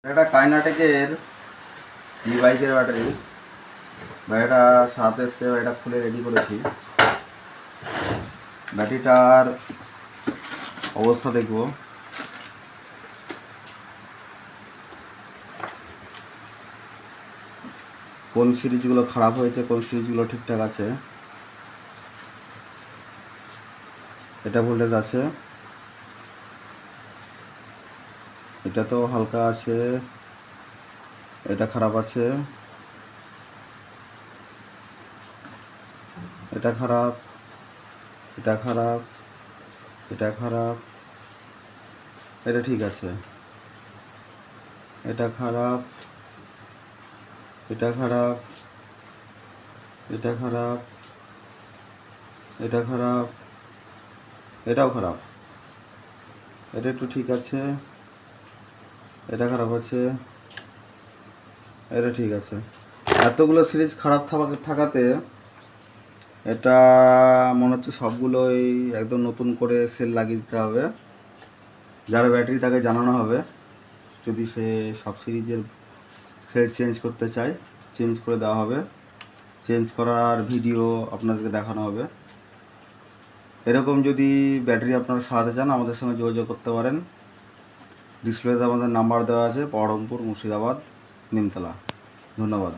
এটা কাইনাটেকের ই বাইকের ব্যাটারি। ব্যাটারিটা সাথে এসছে, এটা খুলে রেডি করেছি। ব্যাটারিটার অবস্থা দেখব। কোন সিরিজগুলো খারাপ হয়েছে, কোন সিরিজগুলো ঠিকঠাক আছে। এটা ভোল্টেজ আছে, এটা তো হালকা আছে, এটা খারাপ আছে, এটা খারাপ, এটা খারাপ, এটা খারাপ, এটা ঠিক আছে, এটা খারাপ, এটা খারাপ, এটা খারাপ, এটা খারাপ, এটাও খারাপ, এটা একটু ঠিক আছে, এটা খারাপ আছে, এটা ঠিক আছে। এতগুলো সিরিজ খারাপ থাকাতে এটা মনে হচ্ছে সবগুলোই একদম নতুন করে সেল লাগিয়ে দিতে হবে। যারা ব্যাটারি তাকে জানানো হবে, যদি সে সব সিরিজের সেল চেঞ্জ করতে চায় চেঞ্জ করে দেওয়া হবে। চেঞ্জ করার ভিডিও আপনাদেরকে দেখানো হবে। এরকম যদি ব্যাটারি আপনারা সারাতে চান আমাদের সঙ্গে যোগাযোগ করতে পারেন। ডিসপ্লেতে আমাদের নাম্বার দেওয়া আছে, বহরমপুর, মুর্শিদাবাদ, নিমতলা। ধন্যবাদ।